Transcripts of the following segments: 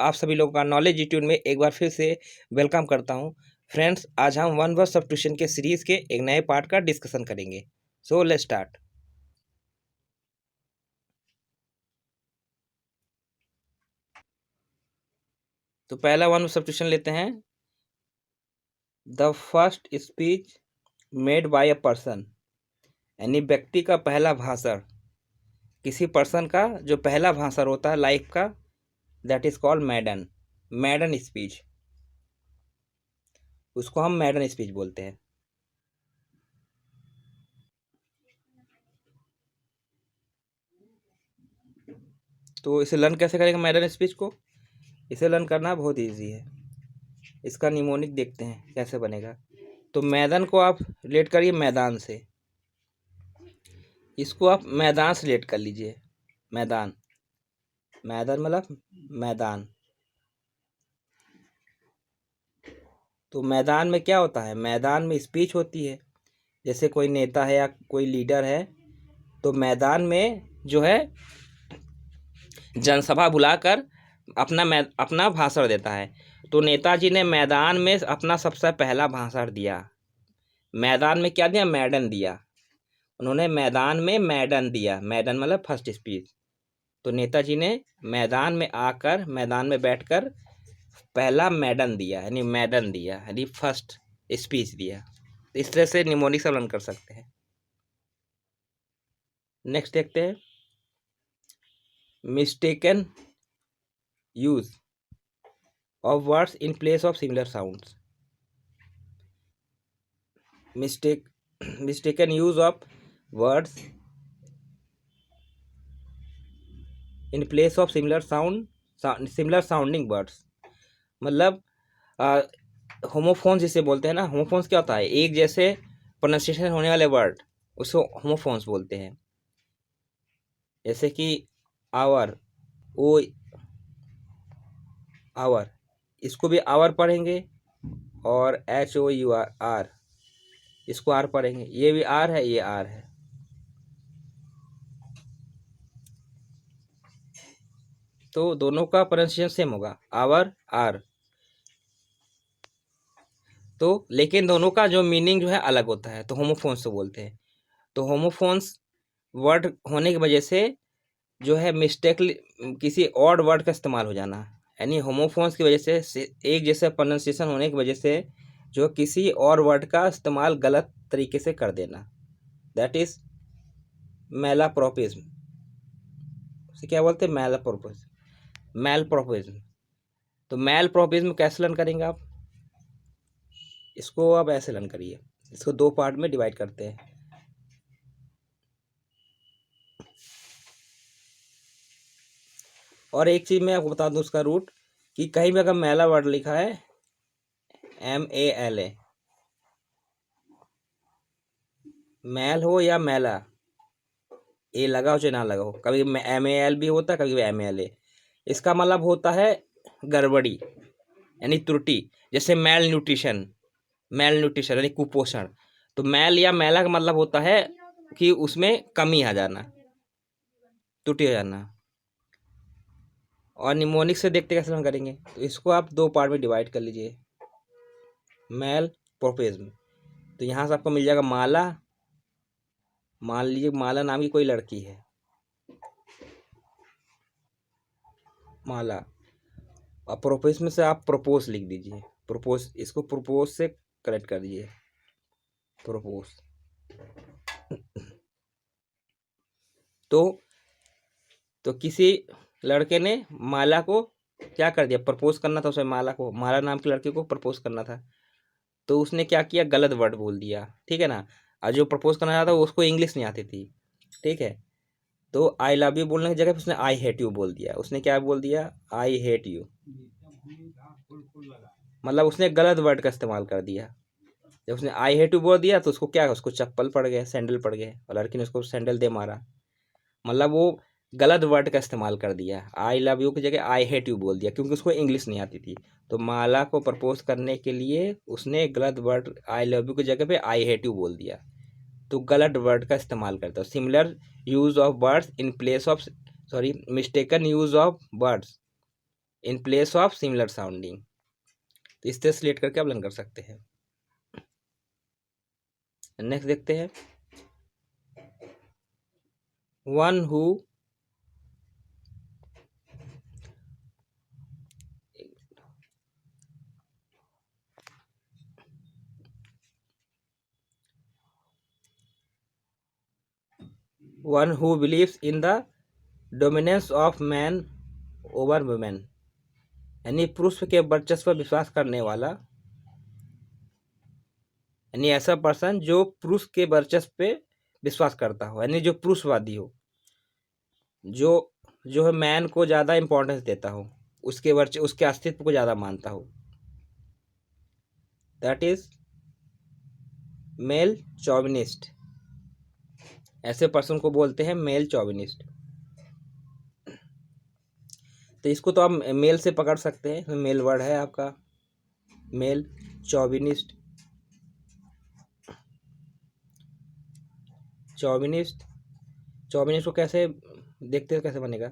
आप सभी लोगों का नॉलेज यूट्यूब में एक बार फिर से वेलकम करता हूं। फ्रेंड्स, आज हम वन वर्ड सब्स्टिट्यूशन के सीरीज के एक नए पार्ट का डिस्कशन करेंगे। So let's start. तो पहला वन वर्ड सब्स्टिट्यूशन लेते हैं। The first speech made by a person, यानी व्यक्ति का पहला भाषण, किसी पर्सन का जो पहला भाषण होता है लाइफ का, दैट इज कॉल्ड मैडन। मैडन स्पीच, उसको हम मैडन स्पीच बोलते हैं। तो इसे लर्न कैसे करेंगे मैडन स्पीच को? इसे लर्न करना बहुत इजी है। इसका निमोनिक देखते हैं कैसे बनेगा। तो मैदान को आप रिलेट करिए मैदान से, इसको आप मैदान से रिलेट कर लीजिए। मैदान, मैदान मतलब मैदान। तो मैदान में क्या होता है? मैदान में स्पीच होती है। जैसे कोई नेता है या कोई लीडर है, तो मैदान में जो है जनसभा बुलाकर अपना भाषण देता है। तो नेताजी ने मैदान में अपना सबसे पहला भाषण दिया। मैदान में क्या दिया? मैडन दिया। उन्होंने मैदान में मैडन दिया। मैडन मतलब फर्स्ट स्पीच। तो नेताजी ने मैदान में आकर, मैदान में बैठकर पहला मैडन दिया, यानी मैडन दिया, यानी फर्स्ट स्पीच दिया। इस तरह से निमोनिक से लर्न कर सकते हैं। नेक्स्ट देखते हैं, mistaken use of words in place of similar sounds. Mistaken use of words in place of similar sounding words, मतलब होमोफोन्स जिसे बोलते हैं ना। होमोफोन्स क्या होता है? एक जैसे प्रोनाउंसिएशन होने वाले वर्ड, उसको होमोफोन्स बोलते हैं। जैसे कि आवर, ओ आवर, इसको भी आवर पढ़ेंगे, और HOUR, इसको आर पढ़ेंगे। ये भी आर है, ये आर है। तो दोनों का प्रोनाउंसिएशन सेम होगा, आवर, आर। तो लेकिन दोनों का जो मीनिंग जो है अलग होता है, तो होमोफोन्स तो बोलते हैं। तो होमोफोन्स वर्ड होने की वजह से जो है मिस्टेकली किसी और वर्ड का इस्तेमाल हो जाना, यानी होमोफोन्स की वजह से एक जैसे प्रोनाउंसिएशन होने की वजह से जो किसी और वर्ड का इस्तेमाल गलत तरीके से कर देना, दैट इज मैलाप्रोपिज्म। उसे क्या बोलते हैं? मैलाप्रोपिज्म, मैलप्रोपिज्म। तो मैलप्रोपिज्म कैसे लर्न करेंगे आप? इसको आप ऐसे लर्न करिए। इसको दो पार्ट में डिवाइड करते हैं। और एक चीज़ मैं आपको बता दूं उसका रूट, कि कहीं भी अगर मैला वर्ड लिखा है, MALA, मैल हो या मैला, ए लगा हो चाहे ना लगा हो, कभी MAL भी होता है, कभी MALA। इसका मतलब होता है गड़बड़ी, यानी त्रुटि। जैसे मैल न्यूट्रिशन, यानी कुपोषण। तो मैल या मैला का मतलब होता है कि उसमें कमी आ जाना, त्रुटि हो जाना। और निमोनिक से देखते कैसे हम करेंगे। तो इसको आप दो पार्ट में डिवाइड कर लीजिए, मैल प्रोपेज्म। तो यहाँ से आपको मिल जाएगा माला। मान लीजिए माला नाम की कोई लड़की है, माला। और प्रोपोज में से आप प्रोपोज लिख दीजिए। प्रोपोज, इसको प्रोपोज से करेक्ट कर दीजिए, प्रोपोज। तो किसी लड़के ने माला को क्या कर दिया? प्रपोज करना था उसे, माला को, माला नाम की लड़की को प्रपोज करना था। तो उसने क्या किया? गलत वर्ड बोल दिया, ठीक है ना। और जो प्रपोज करना चाहता था उसको इंग्लिश नहीं आती थी, ठीक है। तो आई लव यू बोलने की जगह उसने आई हेट यू बोल दिया। उसने क्या बोल दिया? I hate you. मतलब उसने गलत वर्ड का इस्तेमाल कर दिया। जब उसने आई हेट यू बोल दिया तो उसको क्या, उसको चप्पल पड़ गए, सैंडल पड़ गए, और लड़की ने उसको सैंडल दे मारा। मतलब वो गलत वर्ड का इस्तेमाल कर दिया। आई लव यू की जगह आई हेट यू बोल दिया, क्योंकि उसको इंग्लिश नहीं आती थी। तो माला को प्रपोज करने के लिए उसने गलत वर्ड आई लव यू की जगह पे आई हेट यू बोल दिया। तो गलत वर्ड का इस्तेमाल करता है। Similar use of words in place of, sorry, mistaken use of words in place of similar sounding. तो इस तरह सिलेक्ट करके आप लर्न कर सकते हैं। नेक्स्ट देखते हैं, one who one who believes in the dominance of man over women, यानी पुरुष के वर्चस्व पर विश्वास करने वाला, यानी ऐसा पर्सन जो पुरुष के वर्चस्व पे विश्वास करता हो, यानी जो पुरुषवादी हो, जो है मैन को ज़्यादा इम्पोर्टेंस देता हो, उसके अस्तित्व को ज़्यादा मानता हो, दैट इज मेल चॉविनिस्ट। ऐसे पर्सन को बोलते हैं मेल चॉविनिस्ट। तो इसको तो आप मेल से पकड़ सकते हैं, मेल वर्ड है आपका, मेल चॉविनिस्ट। चॉविनिस्ट को कैसे देखते हैं, कैसे बनेगा?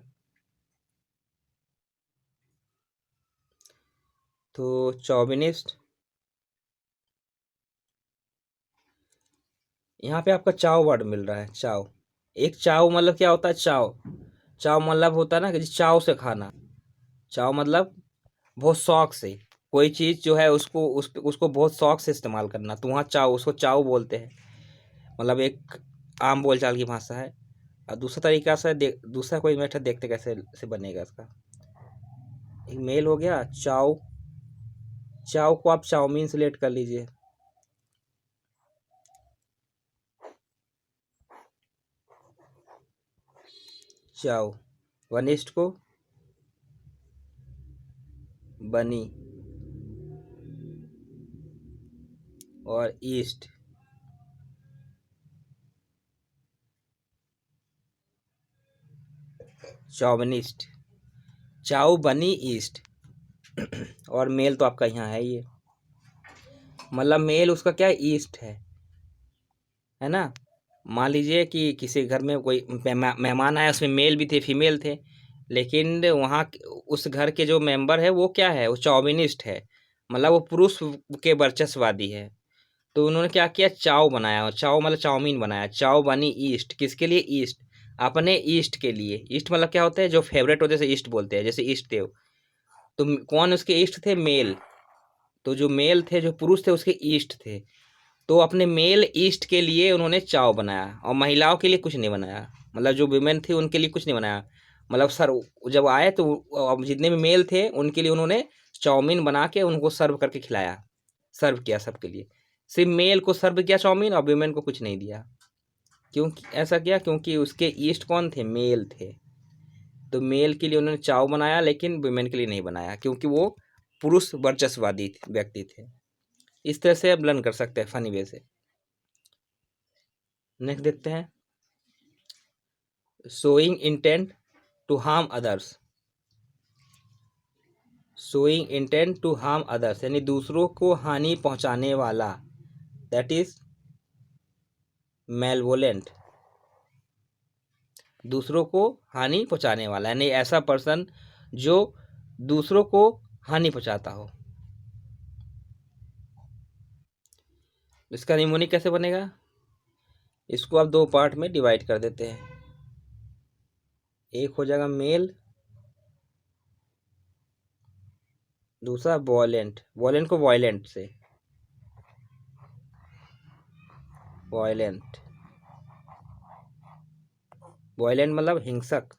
तो चॉविनिस्ट, यहाँ पे आपका चाव वर्ड मिल रहा है, चाव। एक चाव मतलब क्या होता है? चाव मतलब होता है ना कि चाव से खाना। चाव मतलब बहुत शौक से, कोई चीज़ जो है उसको बहुत शौक से इस्तेमाल करना, तो वहाँ चाव, उसको चाव बोलते हैं। मतलब एक आम बोलचाल की भाषा है। और दूसरा तरीका से दूसरा कोई मेथड देखते कैसे से बनेगा इसका। एक मेल हो गया, चाव को आप चाउमीन से लेट कर लीजिए। चाव, वनिष्ठ को बनी, और ईस्ट चौवनिस्ट। चाउ बनी ईस्ट, और मेल तो आपका यहाँ है ये, मतलब मेल उसका क्या है? ईस्ट है ना। मान लीजिए कि किसी घर में कोई मेहमान आया, उसमें मेल भी थे, फीमेल थे, लेकिन वहाँ उस घर के जो मेंबर है वो क्या है? वो चौविनिस्ट है, मतलब वो पुरुष के वर्चस्ववादी है। तो उन्होंने क्या किया? चाव बनाया, चाव मतलब चाउमीन बनाया। चाव बनी ईस्ट, किसके लिए? ईस्ट, अपने ईस्ट के लिए। ईस्ट मतलब क्या होता है? जो फेवरेट होते हैं जैसे ईस्ट बोलते हैं, जैसे ईस्ट देव। तो कौन उसके ईस्ट थे? मेल। तो जो मेल थे, जो पुरुष थे, उसके ईस्ट थे। तो अपने मेल ईस्ट के लिए उन्होंने चाव बनाया, और महिलाओं के लिए कुछ नहीं बनाया, मतलब जो विमेन थी उनके लिए कुछ नहीं बनाया। मतलब सर जब आए तो अब जितने भी मेल थे उनके लिए उन्होंने चाउमीन बना के उनको सर्व करके खिलाया, सर्व किया सबके लिए। सिर्फ मेल को सर्व किया चाउमीन, और विमेन को कुछ नहीं दिया। क्यों ऐसा किया? क्योंकि उसके ईस्ट कौन थे? मेल थे। तो मेल के लिए उन्होंने चाव बनाया, लेकिन विमेन के लिए नहीं बनाया, क्योंकि वो पुरुष वर्चस्ववादी व्यक्ति थे। इस तरह से आप लर्न कर सकते हैं फनी वे से। नेक्स्ट देखते हैं, showing intent to harm others. Showing intent to harm others, यानी दूसरों को हानि पहुंचाने वाला, दैट इज मेलवोलेंट। दूसरों को हानि पहुंचाने वाला, यानी ऐसा पर्सन जो दूसरों को हानि पहुंचाता हो। इसका निमोनिक कैसे बनेगा? इसको आप दो पार्ट में डिवाइड कर देते हैं। एक हो जाएगा मेल, दूसरा वॉयलेंट। वॉयलेंट को वॉयलेंट से, वॉयलेंट, वॉयलेंट मतलब हिंसक।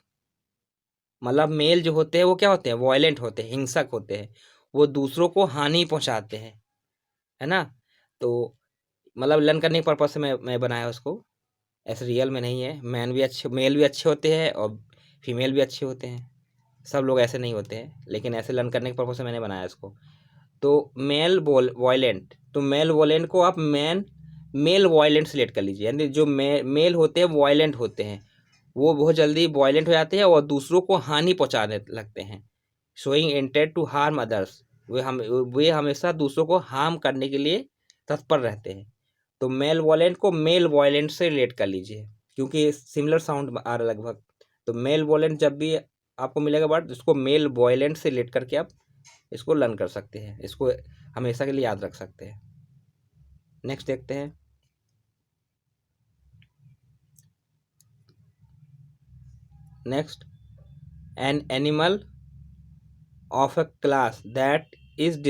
मतलब मेल जो होते हैं वो क्या होते हैं? वॉयलेंट होते हैं, हिंसक होते हैं, वो दूसरों को हानि पहुंचाते हैं, है ना। तो मतलब लर्न करने के पर्पज से मैं बनाया उसको, ऐसे रियल में नहीं है। मेल भी अच्छे होते हैं और फीमेल भी अच्छे होते हैं, सब लोग ऐसे नहीं होते हैं, लेकिन ऐसे लर्न करने के पर्पज से मैंने बनाया इसको। तो वॉयलेंट, तो मेल वॉयलेंट को आप मेल वॉयलेंट सेलेक्ट कर लीजिए, यानी जो मेल होते हैं वॉयलेंट होते हैं, वो बहुत जल्दी वॉयलेंट हो जाते हैं और दूसरों को हानि पहुंचाने लगते हैं। Showing intent to harm others, वे हमेशा दूसरों को हार्म करने के लिए तत्पर रहते हैं। तो मेल वॉयलेंट को मेल वॉयलेंट से रिलेट कर लीजिए, क्योंकि सिमिलर साउंड आ रहा लगभग। तो मेल वॉयलेंट जब भी आपको मिलेगा वर्ड, इसको मेल वॉयलेंट से रिलेट करके आप इसको लर्न कर सकते हैं, इसको हमेशा के लिए याद रख सकते हैं। नेक्स्ट देखते हैं। Next, an animal of a class that is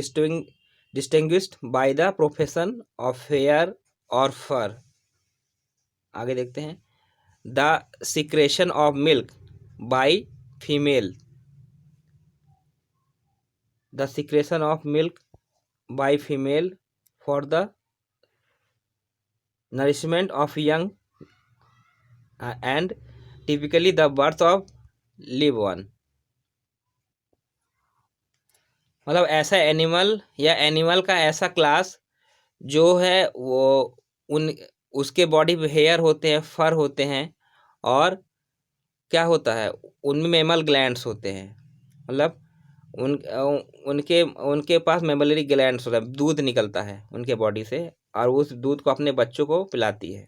distinguished by the profession of hair और फर। आगे देखते हैं। The secretion of milk by female, the secretion of milk by female for the nourishment of young and typically the birth of live one. मतलब ऐसा animal या animal का ऐसा class जो है वो उन उसके बॉडी पे हेयर होते हैं, फर होते हैं, और क्या होता है उनमें मेमल ग्लैंड्स होते हैं। मतलब उन उनके उनके पास मेमलरी ग्लैंड्स होता है, दूध निकलता है उनके बॉडी से और उस दूध को अपने बच्चों को पिलाती है।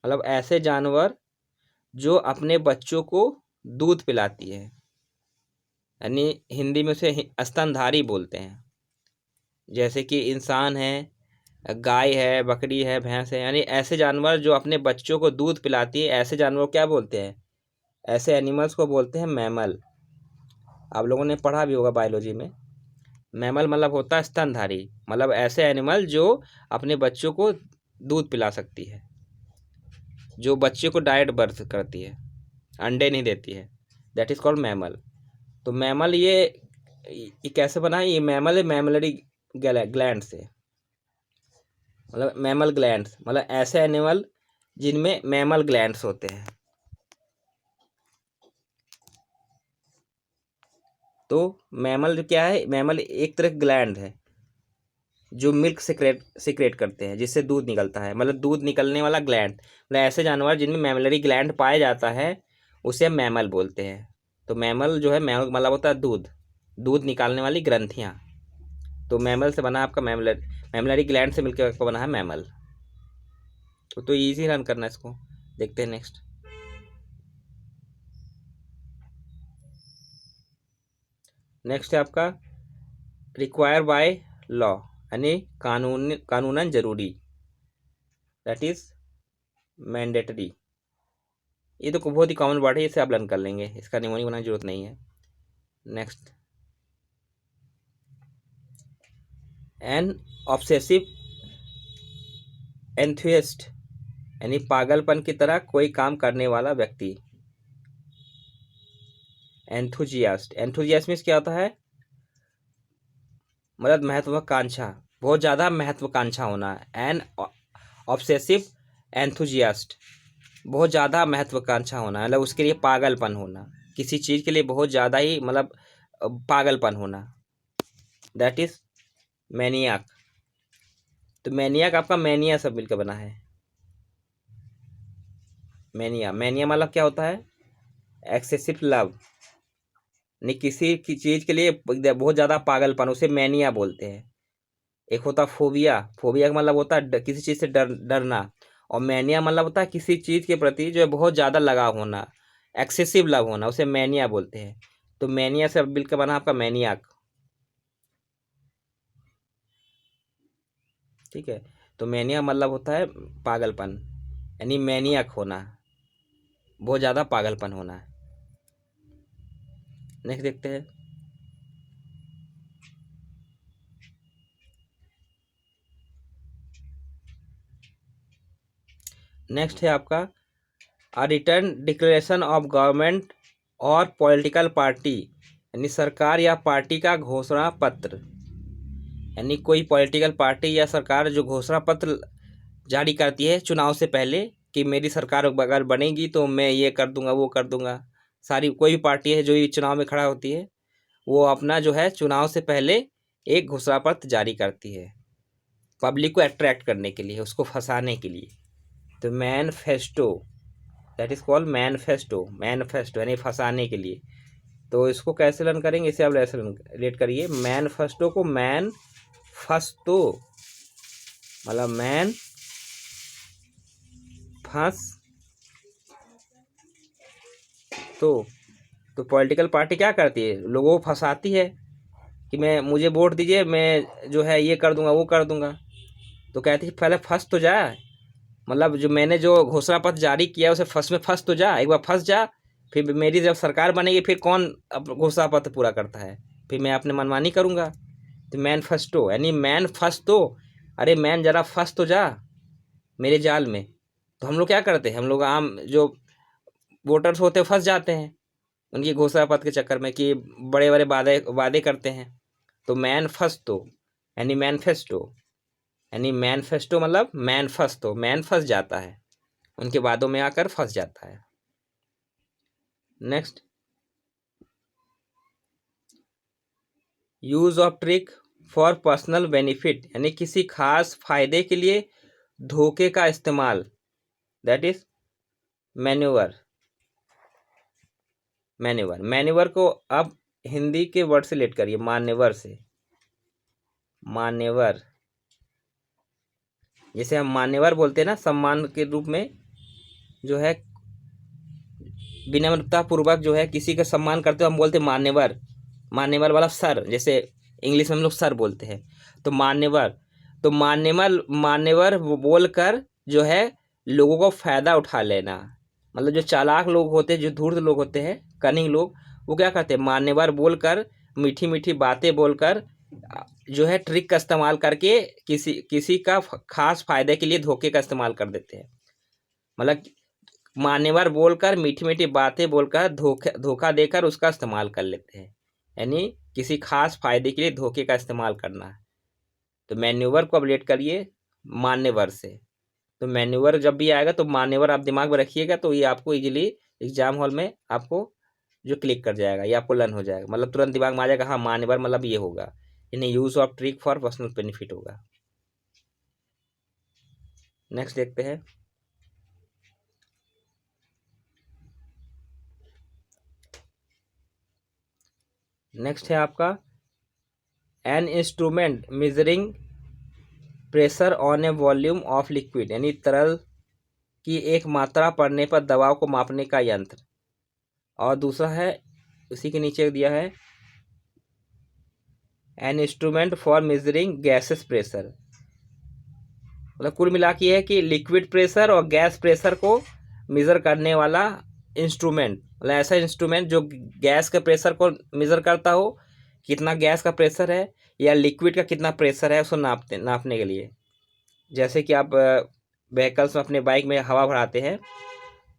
मतलब ऐसे जानवर जो अपने बच्चों को दूध पिलाती है, यानी हिंदी में उसे स्तनधारी बोलते हैं। जैसे कि इंसान है, गाय है, बकरी है, भैंस है, यानी ऐसे जानवर जो अपने बच्चों को दूध पिलाती है, ऐसे जानवर को क्या बोलते हैं? ऐसे एनिमल्स को बोलते हैं मैमल। आप लोगों ने पढ़ा भी होगा बायोलॉजी में। मैमल मतलब होता है स्तनधारी, मतलब ऐसे एनिमल जो अपने बच्चों को दूध पिला सकती है, जो बच्चे को डायरेक्ट बर्थ करती है, अंडे नहीं देती है, दैट इज कॉल्ड मैमल। तो मैमल ये कैसे बना है? ये मैमल है मैमलरी ग्लैंड से, मतलब मैमल ग्लैंड्स, मतलब ऐसे एनिमल जिनमें मैमल ग्लैंड्स होते हैं। तो मैमल क्या है? मैमल एक तरह ग्लैंड है जो मिल्क सिक्रेट करते हैं, जिससे दूध निकलता है, मतलब दूध निकलने वाला ग्लैंड। मतलब ऐसे जानवर जिनमें मैमलरी ग्लैंड पाया जाता है उसे हम मैमल बोलते हैं। तो मैमल जो है, मैमल मतलब होता है दूध, दूध निकालने वाली ग्रंथियाँ। तो मैमल से बना आपका मैमलरी ग्लैंड से मिलकर आपका बना है मैमल। तो ईजी रन करना इसको। देखते हैं नेक्स्ट। नेक्स्ट है आपका रिक्वायर बाय लॉ, यानी कानूनन जरूरी, दैट इज मैंडेटरी। ये तो बहुत ही कॉमन वर्ड है, इसे आप लर्न कर लेंगे, इसका निमोनिक बनाने की जरूरत नहीं है। नेक्स्ट, एन ऑब्सेसिव एंथुसिस्ट, यानी पागलपन की तरह कोई काम करने वाला व्यक्ति। एंथुजियास्ट, एंथुजियास्ट मीन्स क्या होता है? मतलब महत्वाकांक्षा, बहुत ज़्यादा महत्वाकांक्षा होना। एन ऑब्सेसिव एंथुजियास्ट, बहुत ज़्यादा महत्वाकांक्षा होना, मतलब उसके लिए पागलपन होना, किसी चीज़ के लिए बहुत ज़्यादा ही मतलब पागलपन होना, दैट इज मैनियाक। तो मैनियाक आपका मैनिया सब मिलकर बना है। मैनिया, मैनिया मतलब क्या होता है? एक्सेसिव लव, नहीं किसी की चीज़ के लिए बहुत ज़्यादा पागलपन, उसे मैनिया बोलते हैं। एक होता फोबिया, फोबिया का मतलब होता है किसी चीज़ से डरना, और मैनिया मतलब होता है किसी चीज़ के प्रति जो है बहुत ज़्यादा लगाव होना, एक्सेसिव लव होना, उसे मैनिया बोलते हैं। तो मैनिया से मिलकर बना आपका मैनियाक। ठीक है, तो मैनिया मतलब होता है पागलपन, यानी मैनियाक होना, बहुत ज़्यादा पागलपन होना है। नेक्स्ट देखते हैं। नेक्स्ट है आपका अ रिटर्न डिक्लेरेशन ऑफ गवर्नमेंट और पॉलिटिकल पार्टी, यानी सरकार या पार्टी का घोषणा पत्र। यानी कोई पॉलिटिकल पार्टी या सरकार जो घोषणा पत्र जारी करती है चुनाव से पहले कि मेरी सरकार अगर बनेगी तो मैं ये कर दूंगा, वो कर दूंगा। सारी कोई भी पार्टी है जो ये चुनाव में खड़ा होती है, वो अपना जो है चुनाव से पहले एक घोषणा पत्र जारी करती है, पब्लिक को अट्रैक्ट करने के लिए, उसको फंसाने के लिए। तो manifesto, that is called manifesto, manifesto यानी फंसाने के लिए। तो इसको कैसे लर्न करेंगे? इसे आप ऐसे रिलेट करिए, मैनिफेस्टो को मैन फंसतो, मतलब मैन फंस तो तो पॉलिटिकल पार्टी क्या करती है, लोगों को फंसाती है कि मुझे वोट दीजिए, मैं जो है ये कर दूंगा वो कर दूंगा। तो कहती है पहले फंस तो जा, मतलब जो मैंने जो घोषणा पत्र जारी किया उसे फंस तो जा, एक बार फंस जा, फिर मेरी जब सरकार बनेगी फिर कौन अब घोषणा पत्र पूरा करता है, फिर मैं अपने मनमानी करूंगा। तो मैनिफेस्टो यानी मैन फंस तो, अरे मैन जरा फंस तो जा मेरे जाल में। तो हम लोग क्या करते हैं, हम लोग आम जो वोटर्स होते हैं फंस जाते हैं उनकी घोषणा पत्र के चक्कर में कि बड़े बड़े वादे वादे करते हैं। तो मैनिफेस्टो यानी मैनिफेस्टो, यानी मैनिफेस्टो मतलब मैन फंस, तो मैन फंस जाता है, उनके वादों में आकर फंस जाता है। Next, use of trick for personal benefit, यानी किसी खास फायदे के लिए धोखे का इस्तेमाल, दैट इज मैन्यूवर। मैन्यूवर को अब हिंदी के वर्ड से लेट करिए, मान्यवर से। मान्यवर, जैसे हम मान्यवर बोलते हैं ना सम्मान के रूप में, जो है विनम्रता पूर्वक जो है किसी का सम्मान करते हो हम बोलते हैं मान्यवर। मान्यवर वाला सर, जैसे इंग्लिश में हम लोग सर बोलते हैं, तो मान्यवर। तो मान्यवर वो बोल कर जो है लोगों को फायदा उठा लेना, मतलब जो चालाक लोग होते हैं, जो धूर्त लोग होते हैं, कनिंग लोग, वो क्या करते हैं, मान्यवर बोलकर, मीठी मीठी बातें बोलकर जो है ट्रिक का इस्तेमाल करके किसी किसी का खास फायदे के लिए धोखे का इस्तेमाल कर देते हैं। मतलब मान्यवर बोलकर, मीठी मीठी बातें बोलकर धोखा देकर उसका इस्तेमाल कर लेते हैं, यानी किसी खास फायदे के लिए धोखे का इस्तेमाल करना है। तो मैन्यूवर को अपडेट करिए मान्यवर से। तो मैन्यूवर जब भी आएगा तो मान्यवर आप दिमाग में रखिएगा, तो ये आपको इजीली एग्जाम हॉल में आपको जो क्लिक कर जाएगा, ये आपको लर्न हो जाएगा, मतलब तुरंत दिमाग में आ जाएगा, हाँ मान्यवर मतलब ये होगा, यानी use of trick for personal benefit होगा। नेक्स्ट देखते हैं, नेक्स्ट है आपका an instrument measuring pressure on A volume of liquid, यानी तरल की एक मात्रा पड़ने पर दबाव को मापने का यंत्र। और दूसरा है उसी के नीचे दिया है an instrument for measuring gases pressure, मतलब कुल मिला के है कि लिक्विड प्रेशर और गैस प्रेशर को मेजर करने वाला इंस्ट्रूमेंट, मतलब ऐसा इंस्ट्रूमेंट जो गैस के प्रेशर को मेजर करता हो, कितना गैस का प्रेशर है या लिक्विड का कितना प्रेशर है उसको नापने के लिए। जैसे कि आप व्हीकल्स में अपने बाइक में हवा भराते हैं,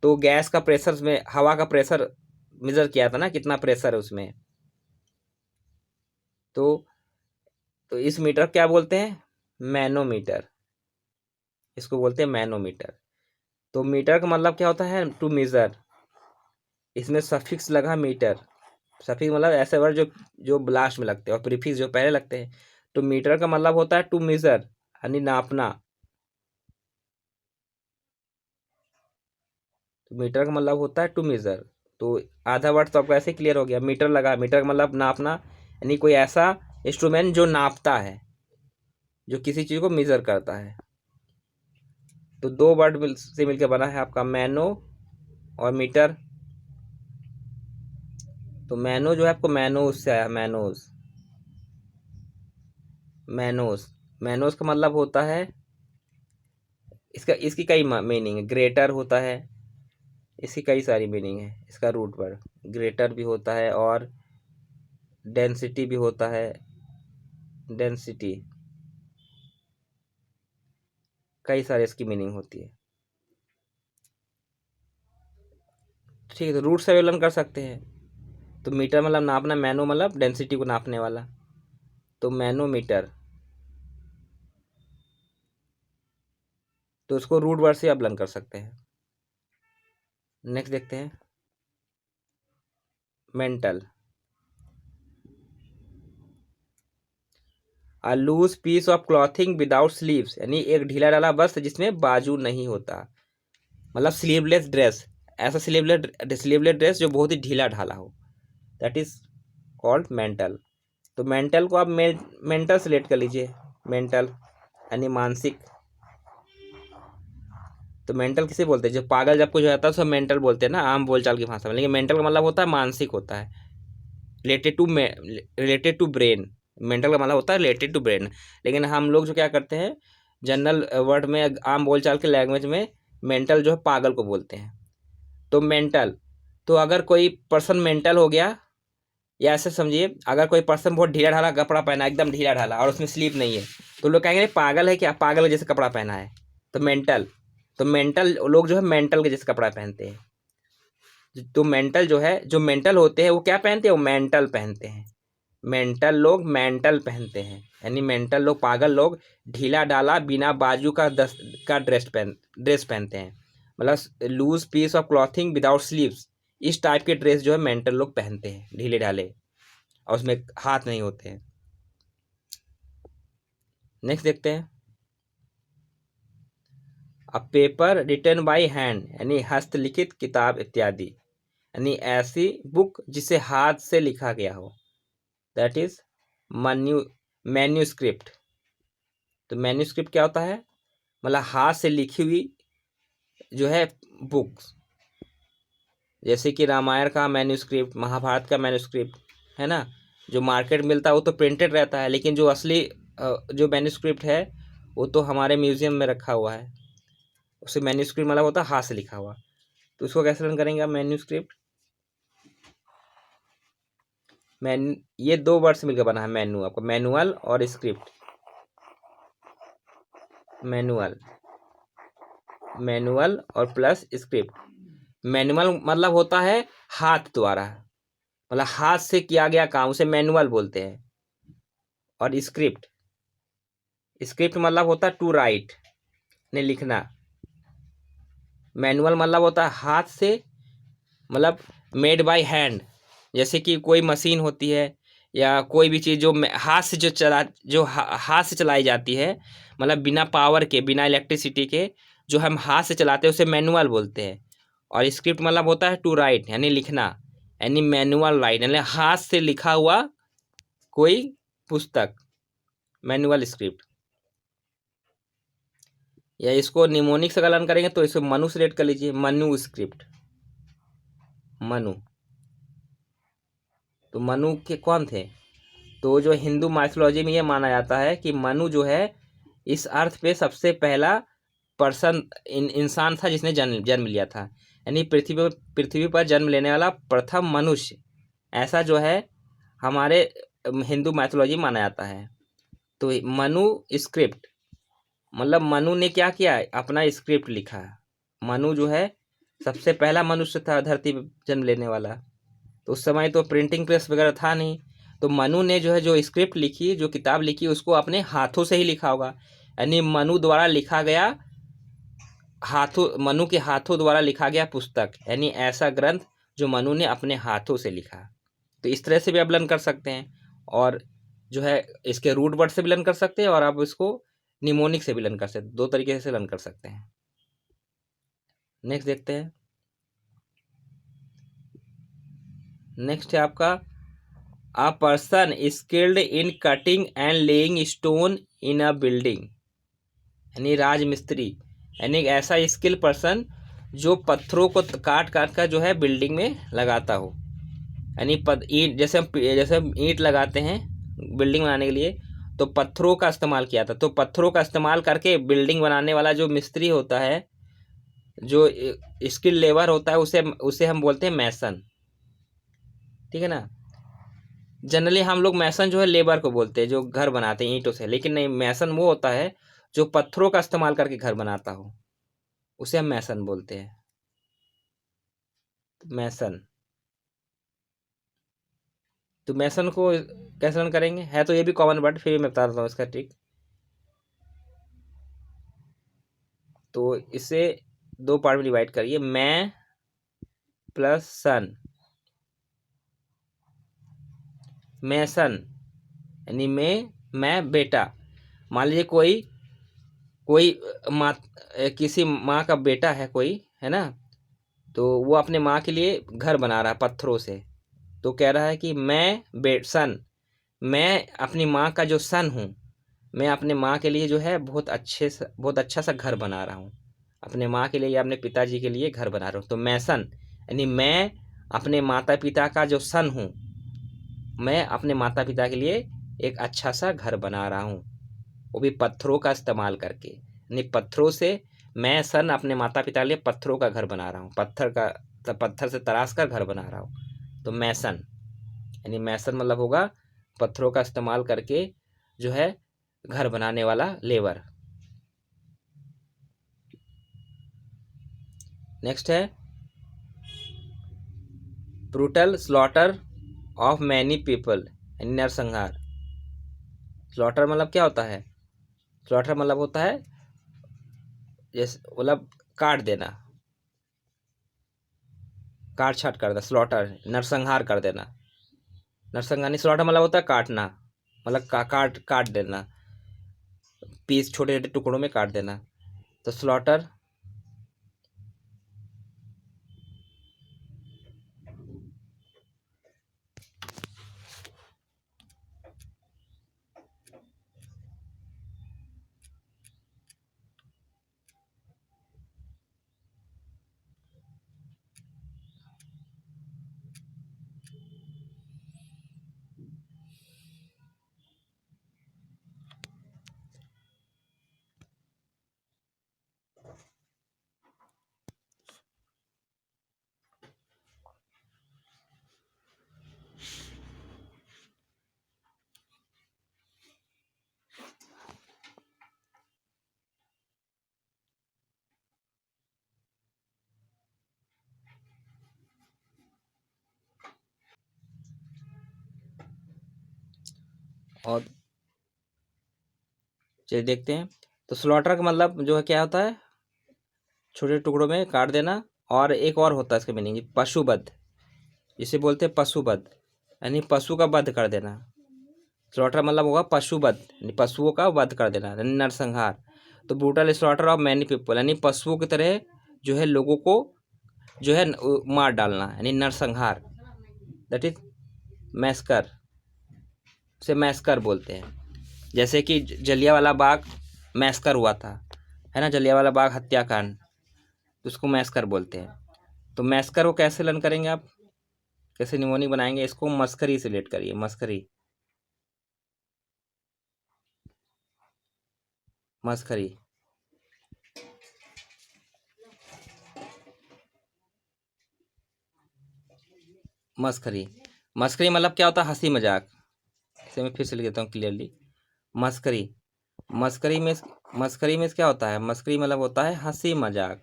तो गैस का प्रेशर में हवा का प्रेशर मेजर किया था ना, कितना प्रेशर है उसमें। तो इस मीटर क्या बोलते हैं, मैनोमीटर, इसको बोलते हैं मैनोमीटर। तो मीटर का मतलब क्या होता है, टू मेजर, इसमें सफिक्स लगा मीटर, सफिक्स मतलब ऐसे वर्ड जो जो लास्ट में लगते हैं और प्रीफिक्स जो पहले लगते हैं। तो मीटर का मतलब होता है टू मेजर, यानी नापना। तो मीटर का मतलब होता है टू मेजर। तो आधा वर्ड तो आपको ऐसे क्लियर हो गया, मीटर लगा, मीटर का मतलब नापना, यानी कोई ऐसा इंस्ट्रूमेंट जो नापता है, जो किसी चीज़ को मेजर करता है। तो दो वर्ड से मिलकर बना है आपका मैनो और मीटर। तो मैनो जो है आपको मैनोज से आया, मैनोज। मैनोज, मैनोज का मतलब होता है, इसकी कई मीनिंग है, ग्रेटर होता है, इसकी कई सारी मीनिंग है, इसका रूट वर्ड ग्रेटर भी होता है और डेंसिटी भी होता है, डेंसिटी, कई सारे इसकी मीनिंग होती है। ठीक है, तो रूट से विलन कर सकते हैं। तो मीटर मतलब नापना, मैनो मतलब डेंसिटी को नापने वाला, तो मैनोमीटर। तो इसको रूट वर्ड से आप लर्न कर सकते हैं। नेक्स्ट देखते हैं, mantle. A loose piece of clothing without sleeves, यानी एक ढीला डाला वस्त्र जिसमें बाजू नहीं होता, मतलब स्लीवलेस ड्रेस, ऐसा स्लीवलेस ड्रेस जो बहुत ही ढीला ढाला हो, दैट इज कॉल्ड मेंटल। तो मेंटल को आप मेंटल से रिलेट कर लीजिए, मेंटल यानी मानसिक। तो मेंटल किसे बोलते हैं? जो पागल जब कुछ हो जाता है उसको मेंटल बोलते हैं ना, आम बोलचाल की भाषा में। लेकिन मेंटल का मतलब होता है मानसिक होता है, रिलेटेड टू ब्रेन। मेंटल का मतलब होता है रिलेटेड टू ब्रेन। लेकिन हम लोग जो क्या करते हैं, जनरल वर्ड में, आम बोलचाल के लैंग्वेज में, मेंटल जो है पागल को बोलते हैं। तो मेंटल, तो अगर कोई पर्सन मेंटल हो गया, या ऐसे समझिए, अगर कोई पर्सन बहुत ढीला ढाला कपड़ा पहना, एकदम ढीला ढाला, और उसमें स्लीप नहीं है, तो लोग कहेंगे पागल है क्या, पागल जैसे कपड़ा पहना है। तो मेंटल लोग जो है मेंटल के जैसे कपड़ा पहनते हैं। तो मेंटल जो है, जो मेंटल होते हैं वो क्या पहनते हैं? वो मेंटल पहनते हैं। मेंटल लोग मेंटल पहनते हैं, यानी मेंटल लोग, पागल लोग ढीला ढाला बिना बाजू का ड्रेस पहनते हैं, मतलब loose piece of clothing without sleeves. इस टाइप के ड्रेस जो है मेंटल लोग पहनते हैं, ढीले ढाले, और उसमें हाथ नहीं होते हैं। नेक्स्ट देखते हैं, a paper written by hand, यानी हस्तलिखित किताब इत्यादि, यानी ऐसी बुक जिसे हाथ से लिखा गया हो, दैट इज मैन्यूस्क्रिप्ट। तो मैन्यूस्क्रिप्ट क्या होता है? मतलब हाथ से लिखी हुई जो है बुक्स, जैसे कि रामायण का मैन्यूस्क्रिप्ट, महाभारत का मैन्यूस्क्रिप्ट, है ना। जो मार्केट मिलता है वो तो प्रिंटेड रहता है, लेकिन जो असली जो मैन्यूस्क्रिप्ट है वो तो हमारे म्यूजियम में रखा हुआ है। उसे मैन्यूस्क्रिप्ट मतलब होता है हाथ से लिखा हुआ। तो उसको कैसे रन करेंगे आप? मैन्यूस्क्रिप्ट, ये दो वर्ड से मिलकर बना है मैन्यू, आपका मैनुअल और स्क्रिप्ट। मैनुअल और प्लस स्क्रिप्ट। मैनुअल मतलब होता है हाथ द्वारा, मतलब हाथ से किया गया काम, उसे मैनुअल बोलते हैं। और स्क्रिप्ट मतलब होता है टू राइट, ने लिखना। मैनुअल मतलब होता है हाथ से, मतलब मेड बाय हैंड, जैसे कि कोई मशीन होती है या कोई भी चीज़ जो हाथ से हाथ से चलाई जाती है, मतलब बिना पावर के, बिना इलेक्ट्रिसिटी के, जो हम हाथ से चलाते हैं उसे मैनुअल बोलते हैं। और स्क्रिप्ट मतलब होता है टू राइट, यानी लिखना, यानी मैनुअल राइट, यानी हाथ से लिखा हुआ कोई पुस्तक, मैनुअल स्क्रिप्ट। या इसको निमोनिक से गलन करेंगे तो इसको मनु से रेट कर लीजिए, मनु स्क्रिप्ट, मनु। तो मनु के कौन थे? तो जो हिंदू माइथोलॉजी में ये माना जाता है कि मनु जो है इस अर्थ पे सबसे पहला पर्सन, इंसान था जिसने जन्म लिया था, यानी पृथ्वी पर जन्म लेने वाला प्रथम मनुष्य, ऐसा जो है हमारे हिंदू माइथोलॉजी माना जाता है। तो मनु स्क्रिप्ट मतलब मनु ने क्या किया? अपना स्क्रिप्ट लिखा। मनु जो है सबसे पहला मनुष्य था धरती पर जन्म लेने वाला। तो उस समय तो प्रिंटिंग प्रेस वगैरह था नहीं, तो मनु ने जो है जो स्क्रिप्ट लिखी, जो किताब लिखी, उसको अपने हाथों से ही लिखा होगा, यानी मनु द्वारा लिखा गया, मनु के हाथों द्वारा लिखा गया पुस्तक, यानी ऐसा ग्रंथ जो मनु ने अपने हाथों से लिखा। तो इस तरह से भी आप लर्न कर सकते हैं, और जो है इसके रूट वर्ड से भी लर्न कर सकते हैं, और आप इसको निमोनिक से भी लर्न कर सकते हैं। दो तरीके से लर्न कर सकते हैं। नेक्स्ट देखते हैं, नेक्स्ट है आपका a person skilled in cutting and laying stone in a building, यानी राजमिस्त्री, यानी एक ऐसा स्किल पर्सन जो पत्थरों को काट काट कर जो है बिल्डिंग में लगाता हो, यानी ईंट, जैसे हम ईंट लगाते हैं बिल्डिंग बनाने के लिए, तो पत्थरों का इस्तेमाल किया था। तो पत्थरों का इस्तेमाल करके बिल्डिंग बनाने वाला जो मिस्त्री होता है, जो स्किल लेबर होता है, उसे उसे हम बोलते हैं मैसन। ठीक है ना। जनरली हम लोग मैसन जो है लेबर को बोलते हैं जो घर बनाते हैं ईंटों से, लेकिन नहीं, मैसन वो होता है जो पत्थरों का इस्तेमाल करके घर बनाता हो, उसे हम मैसन बोलते हैं। मैसन, तो मैसन को कैसे रन करेंगे? है तो ये भी कॉमन वर्ड, फिर मैं बता देता हूँ इसका ट्रिक। तो इसे दो पार्ट में डिवाइड करिए, मैं प्लस सन, मैसन, यानी मैं बेटा। मान लीजिए कोई कोई माँ, किसी माँ का बेटा है कोई, है ना, तो वो अपने माँ के लिए घर बना रहा है पत्थरों से। तो कह रहा है कि मैं अपनी माँ का जो सन हूँ, मैं अपने माँ के लिए जो है बहुत अच्छा सा घर बना रहा हूँ, अपने माँ के लिए या अपने पिताजी के लिए घर बना रहा हूँ। तो मैं सन यानी मैं अपने माता पिता का जो सन हूँ, मैं अपने माता पिता के लिए एक अच्छा सा घर बना रहा हूँ, वो भी पत्थरों का इस्तेमाल करके। यानी पत्थरों से मैं सन अपने माता पिता के लिए पत्थरों का घर बना रहा हूँ, पत्थर से तराश कर घर बना रहा हूँ। तो मैसन यानी मैसन मतलब होगा पत्थरों का इस्तेमाल करके जो है घर बनाने वाला लेबर। नेक्स्ट है brutal slaughter of many people यानी नरसंहार। स्लॉटर मतलब क्या होता है? स्लॉटर मतलब होता है जैसे मतलब काट देना, काट छाट कर देना। स्लॉटर नरसंहार कर देना। नरसंहार नहीं, स्लॉटर मतलब होता है काटना, मतलब काट देना, पीस छोटे छोटे टुकड़ों में काट देना। तो स्लॉटर और चलिए देखते हैं। तो स्लॉटर का मतलब जो है क्या होता है? छोटे टुकड़ों में काट देना। और एक और होता है इसका मीनिंग पशुवध, जिसे बोलते हैं पशुवध, यानी पशु का वध कर देना। स्लॉटर मतलब होगा पशुवध यानी पशुओं का वध कर देना यानी नरसंहार। तो brutal slaughter of many people यानी पशुओं की तरह जो है लोगों को जो है मार डालना यानी नरसंहार। दैट इज मैस्कर, उसे मैस्कर बोलते हैं। जैसे कि जलियांवाला बाग मैस्कर हुआ था, है ना, जलियांवाला बाग हत्याकांड, तो उसको मैस्कर बोलते हैं। तो मैस्कर को कैसे लर्न करेंगे आप, कैसे निमोनिक बनाएंगे? इसको मस्करी से रिलेट करिए। मस्करी, मस्करी, मस्करी। मस्करी मतलब क्या होता है? हंसी मजाक। इसे मैं फिर से लिख देता हूँ क्लियरली। मस्करी, मस्करी में मस्करी में क्या होता है? मस्करी मतलब होता है हंसी मजाक,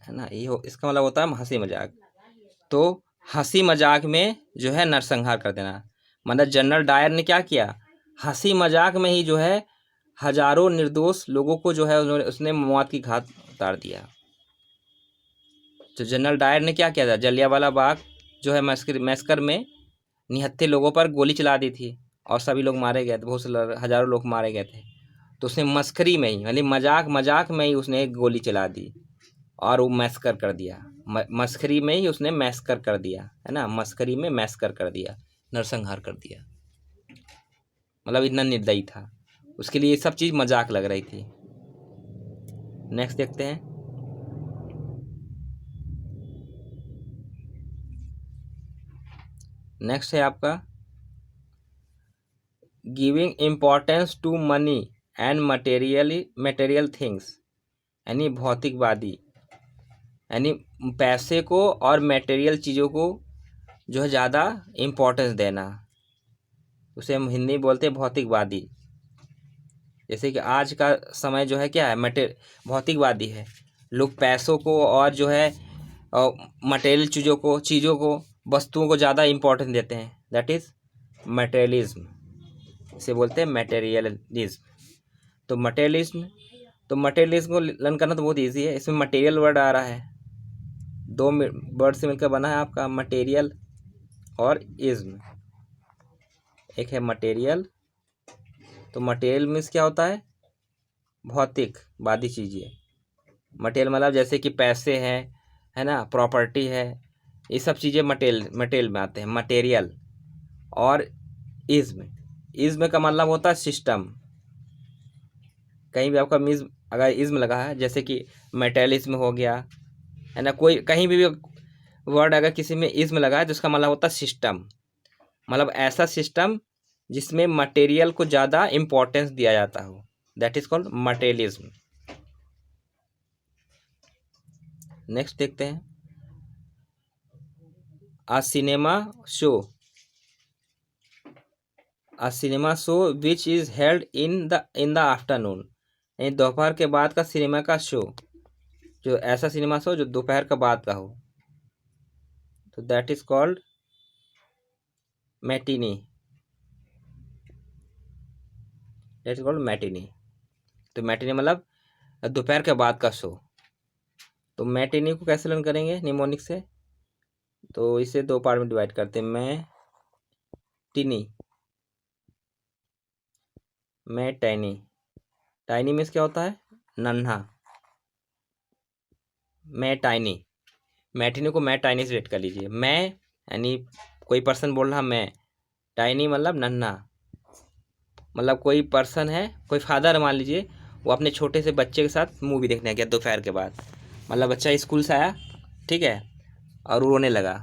है ना, ये इसका मतलब होता है हंसी मजाक। तो हंसी मजाक में जो है नरसंहार कर देना। मतलब जनरल डायर ने क्या किया? हंसी मजाक में ही जो है हजारों निर्दोष लोगों को जो है उसने मौत की घाट उतार दिया। तो जनरल डायर ने क्या किया था? जलियांवाला बाग जो है मैस्कर में निहत्थे लोगों पर गोली चला दी थी और सभी लोग मारे गए थे, बहुत से हजारों लोग मारे गए थे। तो उसने मस्करी में ही यानी मजाक मजाक में ही उसने एक गोली चला दी और वो मैस्कर कर दिया। मस्करी में ही उसने मैस्कर कर दिया, है ना, मस्करी में मैस्कर कर दिया, नरसंहार कर दिया। मतलब इतना निर्दयी था, उसके लिए ये सब चीज़ मजाक लग रही थी। नेक्स्ट देखते हैं। नेक्स्ट है आपका giving importance to money and material things यानी भौतिकवादी, यानी पैसे को और मटेरियल चीज़ों को जो है ज़्यादा इम्पोर्टेंस देना, उसे हम हिंदी में बोलते हैं भौतिकवादी। जैसे कि आज का समय जो है क्या है? भौतिकवादी है। लोग पैसों को और जो है मटेरियल चीज़ों को वस्तुओं को ज़्यादा इम्पोर्टेंस देते हैं। दैट इज़ मटेरियलिज्म, इसे बोलते हैं मटेरियलिज्म। तो मटेरियलिज्म को लर्न करना तो बहुत ईजी है। इसमें मटेरियल वर्ड आ रहा है, दो वर्ड से मिलकर बना है आपका मटेरियल और इज्म। एक है मटेरियल, तो मटेरियल मीन्स क्या होता है? भौतिकवादी चीज़ें। मटेरियल मतलब जैसे कि पैसे हैं, है ना, प्रॉपर्टी है, ये सब चीज़ें मटेरियल में आते हैं। मटेरियल और इज्म इज्म का मतलब होता है सिस्टम। कहीं भी आपका अगर इज्म लगा है, जैसे कि मेटेलिज्म हो गया, है ना, कोई कहीं भी वर्ड अगर किसी में इज्म लगा है तो उसका मतलब होता है सिस्टम। मतलब ऐसा सिस्टम जिसमें मटेरियल को ज़्यादा इम्पोर्टेंस दिया जाता हो, that is called materialism. Next देखते हैं, अ cinema show, a cinema show which is held in the afternoon, यानी दोपहर के बाद का सिनेमा का शो, जो ऐसा सिनेमा शो जो दोपहर के बाद का हो, तो that is called matinee, that is called matinee. तो मैटिनी मतलब दोपहर के बाद का शो। तो मैटिनी को कैसे लर्न करेंगे निमोनिक से, तो इसे दो पार्ट में डिवाइड करते हैं, मैटिनी, मैं टैनी। टाइनी मीन्स क्या होता है, नन्हा। मैं टाइनी, मैटिनी को मैं टाइनी से रेट कर लीजिए। मैं यानी कोई पर्सन बोल रहा मैं, टाइनी मतलब नन्हा। मतलब कोई पर्सन है, कोई फादर मान लीजिए, वो अपने छोटे से बच्चे के साथ मूवी देखने गया दोपहर के बाद। मतलब बच्चा स्कूल से आया, ठीक है, और रोने लगा,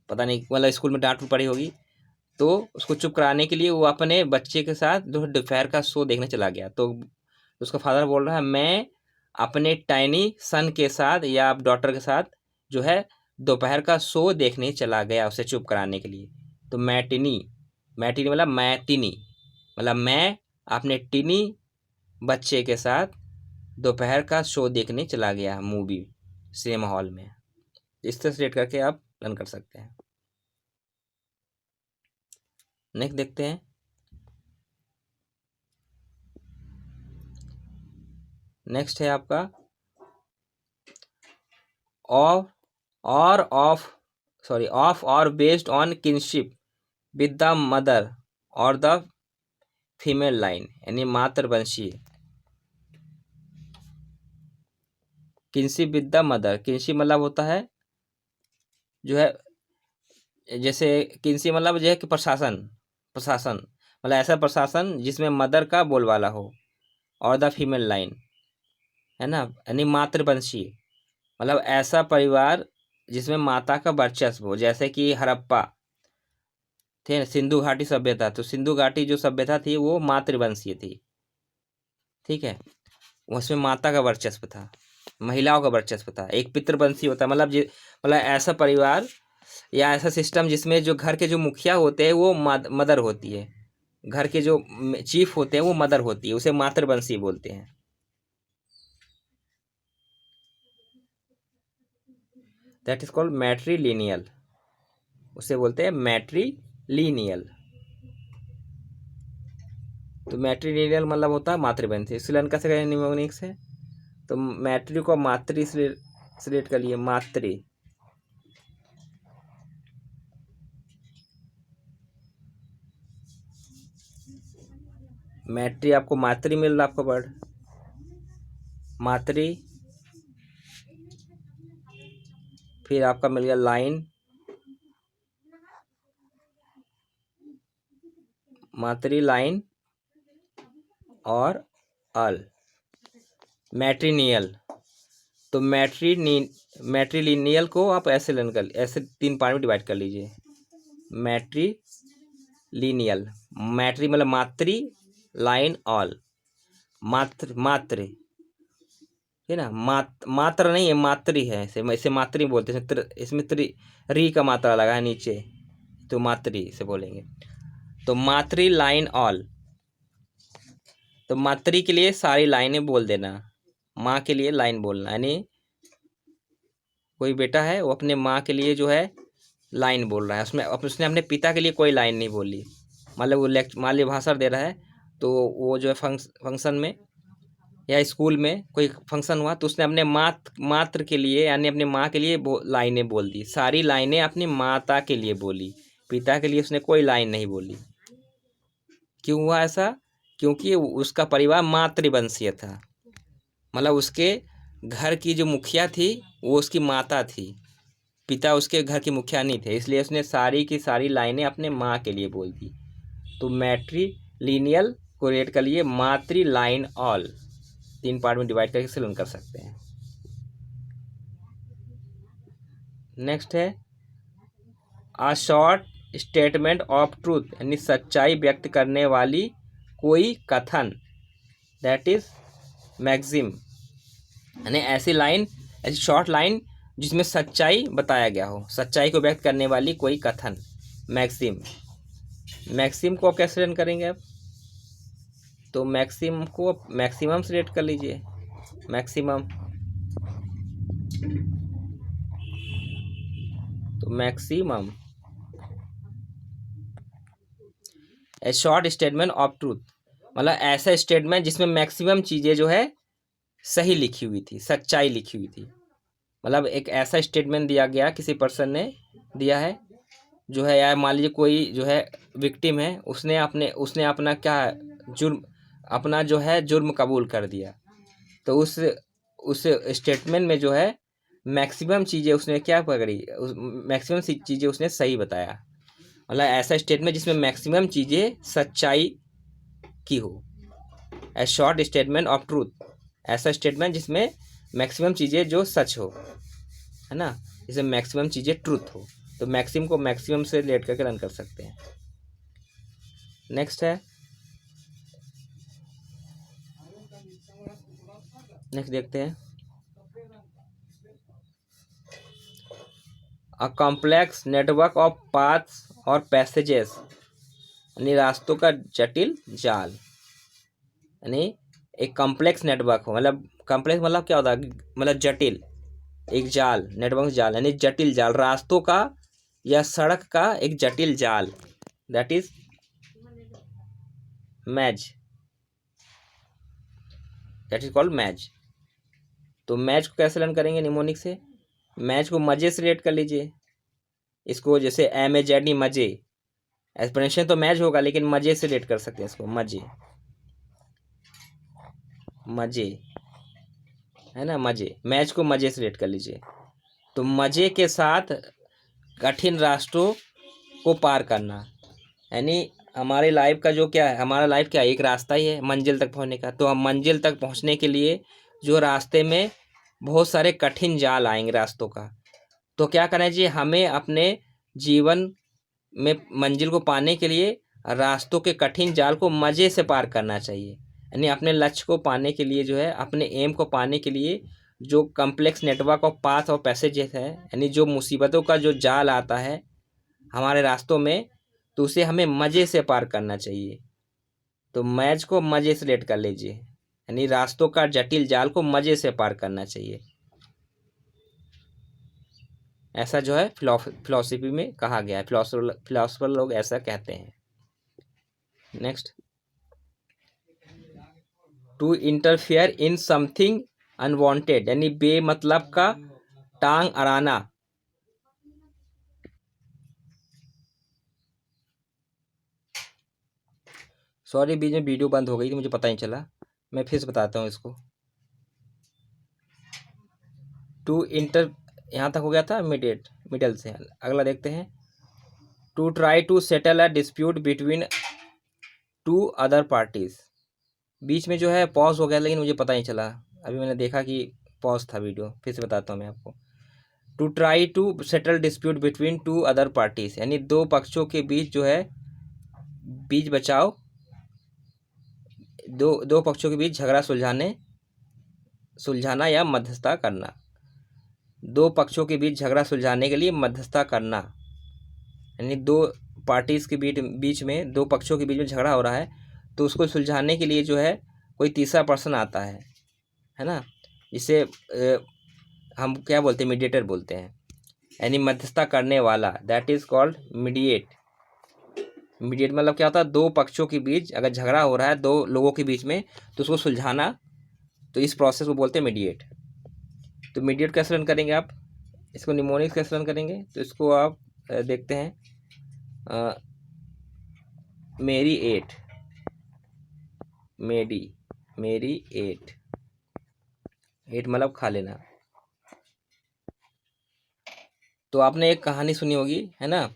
पता नहीं मतलब स्कूल में डांट पड़ी होगी, तो उसको चुप कराने के लिए वो अपने बच्चे के साथ जो दोपहर का शो देखने चला गया। तो उसका फादर बोल रहा है मैं अपने टाइनी सन के साथ या डॉटर के साथ जो है दोपहर का शो देखने चला गया, उसे चुप कराने के लिए। तो मैटिनी, मैटिनी मतलब मैटिनी, मतलब मैं अपने टिनी बच्चे के साथ दोपहर का शो देखने चला गया मूवी सिनेमा हॉल में। इस तरह से रेट करके आप रन कर सकते हैं। नेक्स्ट देखते हैं, नेक्स्ट है आपका ऑफ और based on kinship with the mother और द फीमेल लाइन, यानी मातृवंशीय। Kinship with the mother, kinship मतलब होता है जो है, जैसे किनशिप मतलब जो है कि प्रशासन, प्रशासन मतलब ऐसा प्रशासन जिसमें मदर का बोलबाला हो और द फीमेल लाइन, है ना, यानी मातृवंशीय मतलब ऐसा परिवार जिसमें माता का वर्चस्व हो। जैसे कि हड़प्पा थे, सिंधु घाटी सभ्यता, तो सिंधु घाटी जो सभ्यता थी वो मातृवंशीय थी, ठीक है, उसमें माता का वर्चस्व था, महिलाओं का वर्चस्व था। एक पितृवंशी होता है, मतलब ऐसा परिवार या ऐसा सिस्टम जिसमें जो घर के जो मुखिया होते हैं वो मदर होती है, घर के जो चीफ होते हैं वो मदर होती है, उसे मातृवंशी बोलते हैं। दैट इज कॉल्ड मैट्रीलिनियल, उसे बोलते हैं मैट्रीलिनियल। तो मैट्रीलिनियल मतलब होता है मातृवंशी। इसलिए कैसे करें निमोनिक से, तो मैट्री को मातृ से रेट कर लिए, मातृ, मैट्री आपको मातृ मिल रहा आपका वर्ड, मातृ, फिर आपका मिल गया लाइन, मातृ लाइन और अल, मैट्रीनियल। तो मैट्रीलिनियल को आप ऐसे लर्न कर, ऐसे तीन पार्ट में डिवाइड कर लीजिए। मैट्रीलिनियल, मैट्री मतलब मातृ, लाइन, ऑल, मात्र, मात्र है ना, मात्र नहीं है, मातृ है, इसे मातृ बोलते हैं, इसमें री का मात्रा लगा है नीचे, तो मातृ से बोलेंगे। तो मातृ लाइन ऑल, तो मातृ के लिए सारी लाइनें बोल देना, माँ के लिए लाइन बोलना, यानी कोई बेटा है वो अपने माँ के लिए जो है लाइन बोल रहा है, उसने अपने पिता के लिए कोई लाइन नहीं बोली। मतलब वो मान लीजिए भाषण दे रहा है, तो वो जो है फंक्शन में या स्कूल में कोई फंक्शन हुआ, तो उसने अपने मात्र के लिए यानी अपने माँ के लिए लाइनें बोल दी, सारी लाइनें अपनी माता के लिए बोली, पिता के लिए उसने कोई लाइन नहीं बोली। क्यों हुआ ऐसा, क्योंकि उसका परिवार मातृवंशीय था, मतलब उसके घर की जो मुखिया थी वो उसकी माता थी, पिता उसके घर के मुखिया नहीं थे, इसलिए उसने सारी की सारी लाइनें अपने माँ के लिए बोल दी। तो मैट्री लीनियल को रेट कर लिए मातृ लाइन ऑल, 3 पार्ट में डिवाइड करके सेलेक्ट कर सकते हैं। नेक्स्ट है a short statement of truth, यानी सच्चाई व्यक्त करने वाली कोई कथन, दैट इज मैक्सिम, यानी ऐसी लाइन, ऐसी शॉर्ट लाइन जिसमें सच्चाई बताया गया हो, सच्चाई को व्यक्त करने वाली कोई कथन, मैक्सिम। मैक्सिम को आप कैसे रन करेंगे आप, तो मैक्सिम को मैक्सिमम से रेट कर लीजिए, मैक्सिमम। तो maximum a short statement of truth, मतलब ऐसा स्टेटमेंट जिसमें मैक्सिमम चीज़ें जो है सही लिखी हुई थी, सच्चाई लिखी हुई थी। मतलब एक ऐसा स्टेटमेंट दिया गया, किसी पर्सन ने दिया है जो है, यार मान लीजिए कोई जो है विक्टिम है, उसने अपना क्या जुर्म, अपना जो है जुर्म कबूल कर दिया, तो उस स्टेटमेंट में जो है मैक्सिमम चीज़ें उसने क्या पकड़ी, मैक्सिमम चीज़ें उसने सही बताया। मतलब ऐसा स्टेटमेंट जिसमें मैक्सिमम चीज़ें सच्चाई की हो, ए शॉर्ट स्टेटमेंट ऑफ ट्रूथ, ऐसा स्टेटमेंट जिसमें मैक्सिमम चीज़ें जो सच हो, है ना, जिसमें मैक्सिमम चीज़ें ट्रूथ हो, तो मैक्सिमम को मैक्सिमम से रिलेट करके रन कर सकते हैं। नेक्स्ट देखते हैं a complex network of paths और पैसेजेस, यानी रास्तों का जटिल जाल, यानी एक कॉम्प्लेक्स नेटवर्क हो, मतलब कॉम्प्लेक्स मतलब क्या होता है, मतलब जटिल, एक जाल, नेटवर्क जाल यानी जटिल जाल, रास्तों का या सड़क का एक जटिल जाल, that is maze, that is called maze. तो मैज को कैसे लर्न करेंगे निमोनिक से, मैज को मजे से रिलेट कर लीजिए, इसको जैसे MAZE मजे, एक्सप्रेशन तो मैच होगा लेकिन मजे से रेट कर सकते हैं इसको, मजे, मजे है ना, मजे, मैच को मजे से रेट कर लीजिए। तो मजे के साथ कठिन रास्तों को पार करना, यानी हमारे लाइफ का जो क्या है, हमारा लाइफ क्या है, एक रास्ता ही है मंजिल तक पहुंचने का। तो हम मंजिल तक पहुंचने के लिए जो रास्ते में बहुत सारे कठिन जाल आएंगे रास्तों का, तो क्या करना चाहिए, हमें अपने जीवन में मंजिल को पाने के लिए रास्तों के कठिन जाल को मज़े से पार करना चाहिए। यानी अपने लक्ष्य को पाने के लिए जो है, अपने एम को पाने के लिए जो कम्प्लेक्स नेटवर्क ऑफ पाथ और पैसेजेस है, यानी जो मुसीबतों का जो जाल आता है हमारे रास्तों में, तो उसे हमें मज़े से पार करना चाहिए। तो मैच को मज़े से लेट कर लीजिए, यानी रास्तों का जटिल जाल को मज़े से पार करना चाहिए, ऐसा जो है फिलॉसफी में कहा गया है, फिलोसोफर लोग ऐसा कहते हैं। Next, to interfere in something unwanted, यानी बेमतलब का टांग अड़ाना, सॉरी बीच में वीडियो बंद हो गई थी, मुझे पता नहीं चला, मैं फिर से बताता हूँ इसको। टू इंटर, यहाँ तक हो गया था, मिडल से अगला देखते हैं, to try to settle a dispute between two other parties, बीच में जो है पॉज हो गया लेकिन मुझे पता नहीं चला, अभी मैंने देखा कि पॉज था वीडियो, फिर से बताता हूँ मैं आपको। To try to settle dispute between two other parties, यानी दो पक्षों के बीच जो है बीच बचाव, दो पक्षों के बीच झगड़ा सुलझाना या मध्यस्थता करना, दो पक्षों के बीच झगड़ा सुलझाने के लिए मध्यस्थता करना, यानी दो पार्टीज के बीच में, दो पक्षों के बीच में झगड़ा हो रहा है, तो उसको सुलझाने के लिए जो है कोई तीसरा पर्सन आता है ना, जिसे हम क्या बोलते हैं, मीडिएटर बोलते हैं, यानी मध्यस्थता करने वाला, that is called mediate. Mediate मतलब क्या होता है, दो पक्षों के बीच अगर झगड़ा हो रहा है दो लोगों के बीच में, तो उसको सुलझाना, तो इस प्रोसेस को बोलते हैं मीडिएट। तो मीडिएट कैसे रन करेंगे आप, इसको निमोनिक्स कैसे रन करेंगे, तो इसको आप देखते हैं, मेरी एट, मेरी एट मतलब खा लेना। तो आपने एक कहानी सुनी होगी, है ना,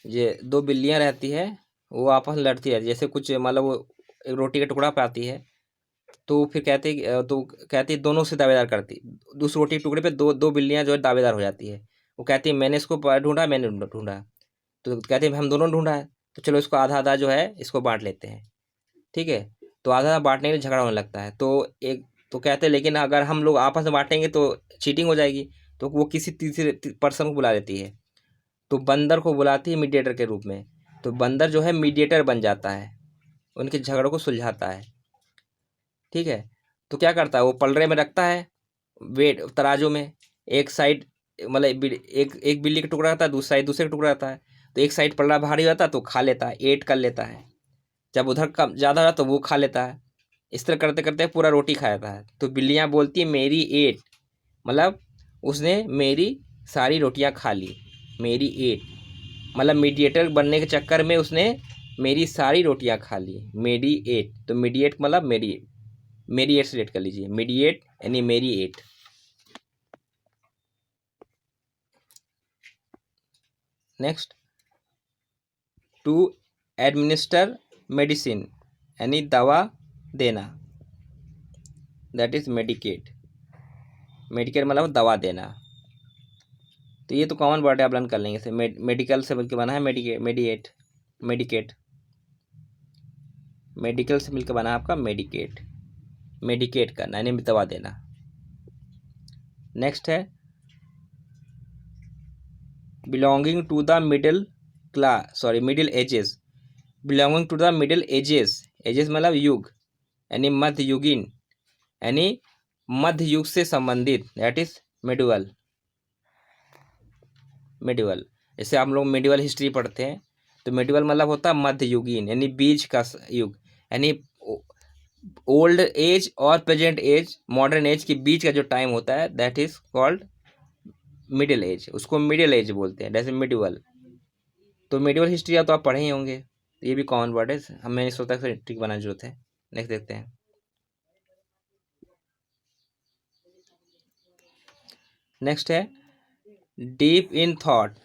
ये दो बिल्लियां रहती है, वो आपस में लड़ती रहती है। जैसे कुछ मतलब वो एक रोटी का टुकड़ा पाती है, तो फिर कहती है दोनों से दावेदार करती, उस रोटी के टुकड़े पे दो दो बिल्लियां जो है दावेदार हो जाती है। वो कहती है मैंने इसको ढूंढा, मैंने ढूंढा। तो कहती है हम दोनों ढूंढा है, तो चलो इसको आधा आधा जो है इसको बांट लेते हैं। ठीक है, तो आधा आधा बांटने के लिए झगड़ा होने लगता है। तो कहते हैं लेकिन अगर हम लोग आपस में बांटेंगे तो चीटिंग हो जाएगी। तो वो किसी तीसरे पर्सन को बुला लेती है, तो बंदर को बुलाती है मीडिएटर के रूप में। तो बंदर जो है मीडिएटर बन जाता है, उनके झगड़ों को सुलझाता है। ठीक है, तो क्या करता है वो पलड़े में रखता है, वेट तराजू में। एक साइड मतलब एक एक बिल्ली का टुकड़ा रहता है, दूसरी साइड दूसरे का टुकड़ा रहता है। तो एक साइड पलड़ा भारी हो जाता है तो खा लेता है, एट कर लेता है। जब उधर कम ज़्यादा हो जाता है तो वो खा लेता है। इस तरह करते करते पूरा रोटी खा जाता है। तो बिल्लियाँ बोलती है मेरी एट, मतलब उसने मेरी सारी रोटियां खा ली। मेरी एट मतलब मीडिएटर बनने के चक्कर में उसने मेरी सारी रोटियां खा ली। मेरी एट, तो मीडिएट मतलब मेरी एट से रेट कर लीजिए, मीडिएट यानी मेरी एट। नेक्स्ट, टू एडमिनिस्टर मेडिसिन यानी दवा देना, दैट इज मेडिकेट। मेडिकेट मतलब दवा देना। तो ये तो कॉमन वर्ड है, आप लर्न कर लेंगे। से मेडिकल से मिलकर बना है मेडिएट, मेडिकेट। मेडिकल से मिलकर बना है आपका मेडिकेट, मेडिकेट करना यानी दवा देना। नेक्स्ट है belonging to the middle class, sorry middle ages. Belonging to the middle ages, ages मतलब युग यानी मध्य युगीन, यानी मध्य युग से संबंधित, दैट इज मिडिवल। मिडिवल, जैसे आप लोग मिडिवल हिस्ट्री पढ़ते हैं, तो मिडिवल मतलब होता है मध्य युगीन यानी बीच का युग, यानी ओल्ड एज और प्रेजेंट एज, मॉडर्न एज के बीच का जो टाइम होता है that is called middle age, उसको मिडिल एज बोलते हैं, जैसे मिडिवल। तो मिडिवल हिस्ट्री या तो आप पढ़े ही होंगे, ये भी कॉमन वर्ड है, हमें नहीं सोचता कि ट्रिक बनाने की जरूरत है। नेक्स्ट देखते हैं। नेक्स्ट है डीप इन थॉट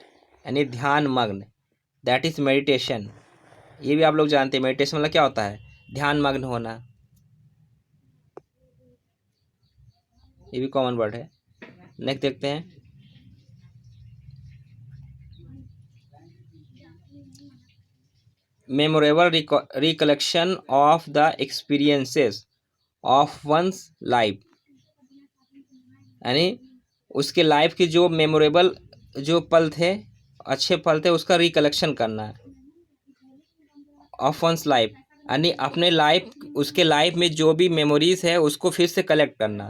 यानी ध्यान मग्न, दैट इज मेडिटेशन। ये भी आप लोग जानते हैं, मेडिटेशन मतलब क्या होता है, ध्यान मग्न होना। ये भी कॉमन वर्ड है। नेक्स्ट देखते हैं, memorable recollection of the experiences of one's life, यानी उसके लाइफ की जो मेमोरेबल जो पल थे, अच्छे पल थे, उसका रिकलेक्शन करना है। ऑफ वंस लाइफ यानी अपने लाइफ, उसके लाइफ में जो भी मेमोरीज है उसको फिर से कलेक्ट करना,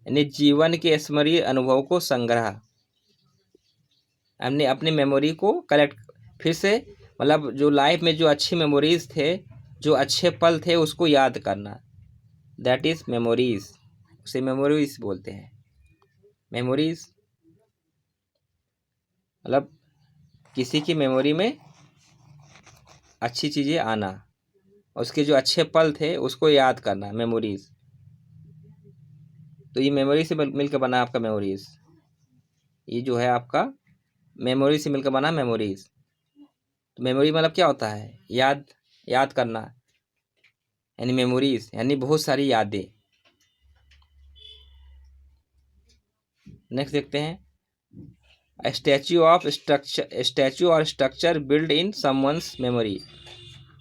यानी जीवन के स्मरणीय अनुभव को संग्रह, हमने अपने मेमोरी को कलेक्ट फिर से, मतलब जो लाइफ में जो अच्छी मेमोरीज थे, जो अच्छे पल थे उसको याद करना, दैट इज मेमोरीज, उसे मेमोरीज बोलते हैं। मेमोरीज मतलब किसी की मेमोरी में अच्छी चीज़ें आना, उसके जो अच्छे पल थे उसको याद करना, मेमोरीज। तो ये मेमोरी से मिलकर बना आपका मेमोरीज, ये जो है आपका मेमोरी से मिलकर बना मेमोरीज। तो मेमोरी मतलब क्या होता है, याद, याद करना, यानी मेमोरीज यानी बहुत सारी यादें। नेक्स्ट देखते हैं, स्टैचू और structure build in someone's memory,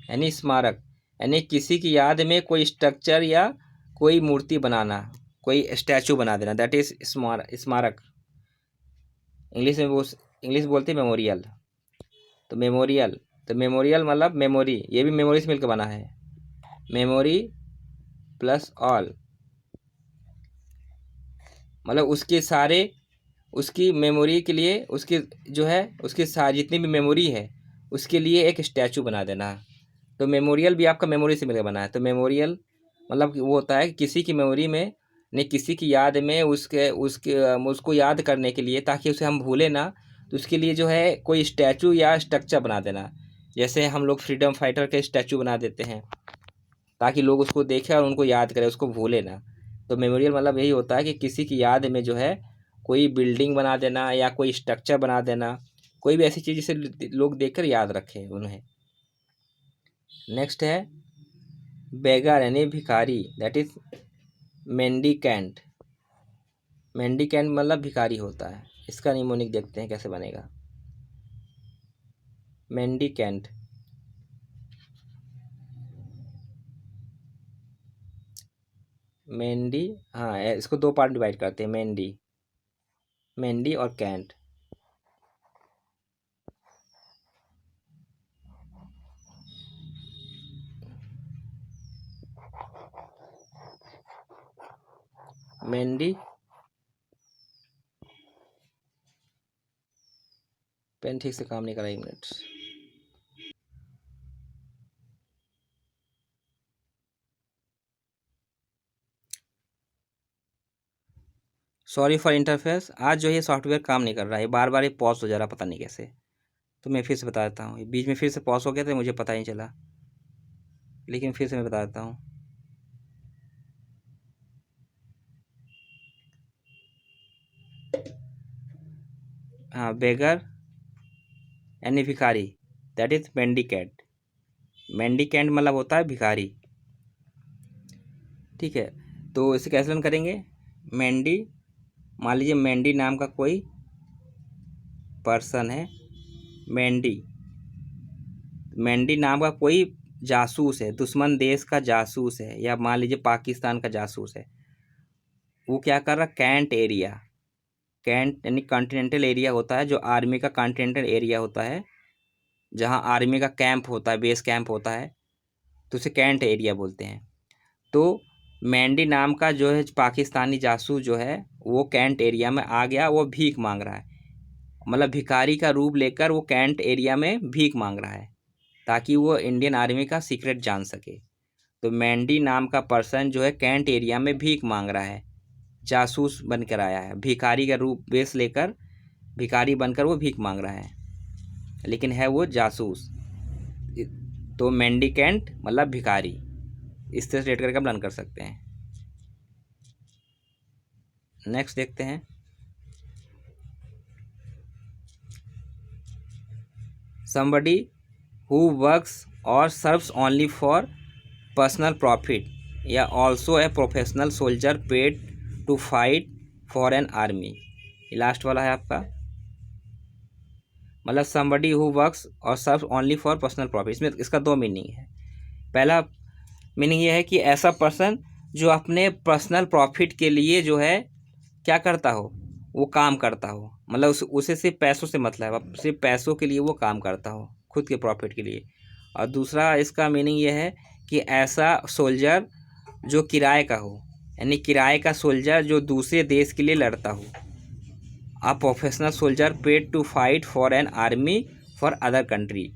यानी स्मारक, यानी किसी की याद में कोई स्ट्रक्चर या कोई मूर्ति बनाना, कोई स्टैचू बना देना, दैट इज स्मारक। इंग्लिश बोलते हैं मेमोरियल। तो मेमोरियल मतलब मेमोरी, ये भी मेमोरी से मिलकर बना है, मेमोरी प्लस ऑल, मतलब उसकी मेमोरी के लिए, उसकी जो है उसकी सारी जितनी भी मेमोरी है उसके लिए एक स्टैचू बना देना। तो मेमोरियल भी आपका मेमोरी से मिलकर बना है। तो मेमोरियल मतलब वो होता है कि किसी की मेमोरी में, नहीं किसी की याद में, उसके उसके उसको याद करने के लिए, ताकि उसे हम भूलें ना, तो उसके लिए जो है कोई स्टैचू या स्ट्रक्चर बना देना। जैसे हम लोग फ्रीडम फाइटर के स्टैचू बना देते हैं ताकि लोग उसको देखें और उनको याद करें, उसको भूले ना। तो मेमोरियल मतलब यही होता है कि किसी की याद में जो है कोई बिल्डिंग बना देना या कोई स्ट्रक्चर बना देना, कोई भी ऐसी चीज़ जिसे लोग देखकर याद रखें उन्हें। नेक्स्ट है बेगर यानी भिखारी, दैट इज मेंडिकेंट। मेंडिकेंट मतलब भिखारी होता है। इसका निमोनिक देखते हैं कैसे बनेगा। मेंडिकेंट, मेंडी, हाँ इसको दो पार्ट डिवाइड करते हैं, मेंडी, मेंडी और कैंट। मेंडी, पेन ठीक से काम नहीं कर रहा, 1 मिनट। सॉरी फॉर इंटरफेरेंस, आज जो ये सॉफ्टवेयर काम नहीं कर रहा है, बार बार ये पॉज हो जा रहा, पता नहीं कैसे। तो मैं फिर से बता देता हूँ, बीच में फिर से पॉज हो गया था, मुझे पता नहीं चला, लेकिन फिर से मैं बता देता हूँ। हाँ, बेगर यानी भिखारी, दैट इज मेंडिकेट। मेंडिकेंट मतलब होता है भिखारी। ठीक है, तो इसे कैसे लर्न करेंगे। मेंडी, मान लीजिए मेंडी नाम का कोई पर्सन है, मेंडी, मेंडी नाम का कोई जासूस है, दुश्मन देश का जासूस है, या मान लीजिए पाकिस्तान का जासूस है। वो क्या कर रहा, कैंट एरिया, कैंट यानी कॉन्टिनेंटल एरिया होता है, जो आर्मी का कॉन्टिनेंटल एरिया होता है, जहाँ आर्मी का कैंप होता है, बेस कैंप होता है, तो उसे कैंट एरिया बोलते हैं। तो मेंडी नाम का जो है पाकिस्तानी जासूस जो है, वो कैंट एरिया में आ गया, वो भीख मांग रहा है, मतलब भिखारी का रूप लेकर वो कैंट एरिया में भीख मांग रहा है, ताकि वो इंडियन आर्मी का सीक्रेट जान सके। तो मेंडी नाम का पर्सन जो है कैंट एरिया में भीख मांग रहा है, जासूस बनकर आया है, भिखारी का रूप बेस लेकर, भिखारी बनकर वो भीख मांग रहा है, लेकिन है वो जासूस। तो मेंडिकेंट मतलब भिखारी, इस तरह से रेट करके हम लर्न कर सकते हैं। नेक्स्ट देखते हैं, somebody who works or serves only for personal profit या also a professional soldier paid to fight for an army। ये लास्ट वाला है आपका, मतलब somebody who works or serves only for personal profit। इसमें इसका दो मीनिंग है। पहला मीनिंग ये है कि ऐसा पर्सन जो अपने पर्सनल प्रॉफिट के लिए जो है क्या करता हो, वो काम करता हो, मतलब उसे सिर्फ पैसों से मतलब है, सिर्फ पैसों के लिए वो काम करता हो, खुद के प्रॉफिट के लिए। और दूसरा इसका मीनिंग ये है कि ऐसा सोल्जर जो किराए का हो, यानी किराए का सोल्जर जो दूसरे देश के लिए लड़ता हो। A professional soldier paid to fight for an army for other country,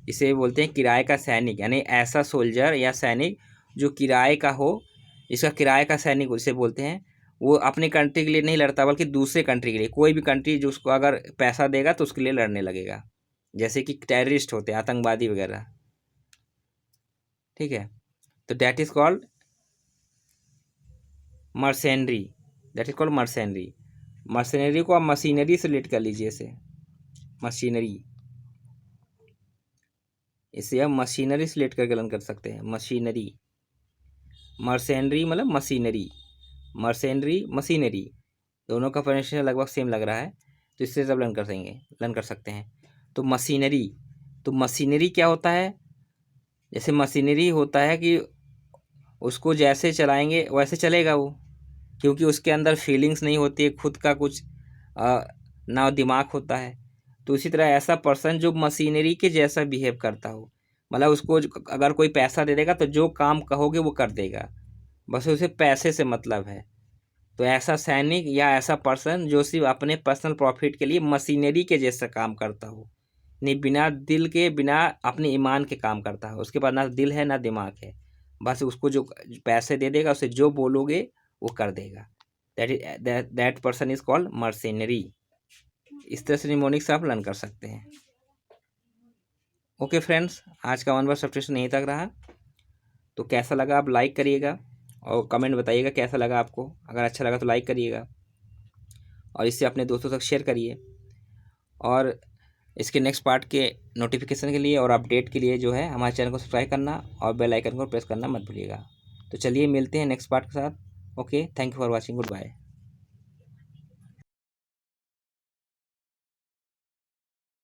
इसे बोलते हैं किराए का सैनिक, यानी ऐसा सोल्जर या सैनिक जो किराए का हो, इसका किराए का सैनिक उसे बोलते हैं। वो अपनी कंट्री के लिए नहीं लड़ता, बल्कि दूसरे कंट्री के लिए, कोई भी कंट्री जो उसको अगर पैसा देगा तो उसके लिए लड़ने लगेगा, जैसे कि टेररिस्ट होते हैं, आतंकवादी वगैरह। ठीक है, तो that is called mercenary, that is called mercenary. Mercenary को आप मशीनरी से रिलेट कर लीजिए, इसे मशीनरी, इसे आप मशीनरी से रिलेट करके लर्न कर सकते हैं। मशीनरी, मर्सेनरी मतलब मशीनरी, मर्सेनरी मशीनरी, दोनों का प्रोनाउंसिएशन लगभग सेम लग रहा है, तो इससे सब लर्न कर सकते हैं। तो मशीनरी, तो मशीनरी क्या होता है, जैसे मशीनरी होता है कि उसको जैसे चलाएंगे वैसे चलेगा वो, क्योंकि उसके अंदर फीलिंग्स नहीं होती है, खुद का कुछ ना दिमाग होता है। तो इसी तरह ऐसा पर्सन जो मशीनरी के जैसा बिहेव करता हो, मतलब उसको अगर कोई पैसा दे देगा तो जो काम कहोगे वो कर देगा, बस उसे पैसे से मतलब है। तो ऐसा सैनिक या ऐसा पर्सन जो सिर्फ अपने पर्सनल प्रॉफिट के लिए मशीनरी के जैसा काम करता हो, नहीं बिना दिल के, बिना अपने ईमान के काम करता है, उसके पास ना दिल है ना दिमाग है, बस उसको जो पैसे दे देगा, उसे जो बोलोगे वो कर देगा, that person is called mercenary. इस तरह से निमोनिक्स आप लर्न कर सकते हैं। ओके फ्रेंड्स, आज का 1 वर्ड सब्सटीट्यूशन यहीं तक रहा। तो कैसा लगा आप लाइक करिएगा और कमेंट बताइएगा कैसा लगा आपको, अगर अच्छा लगा तो लाइक करिएगा और इससे अपने दोस्तों तक शेयर करिए। और इसके नेक्स्ट पार्ट के नोटिफिकेशन के लिए और अपडेट के लिए जो है हमारे चैनल को सब्सक्राइब करना और बेल आइकन को प्रेस करना मत भूलिएगा। तो चलिए मिलते हैं नेक्स्ट पार्ट के साथ। Okay, thank you for watching, good bye.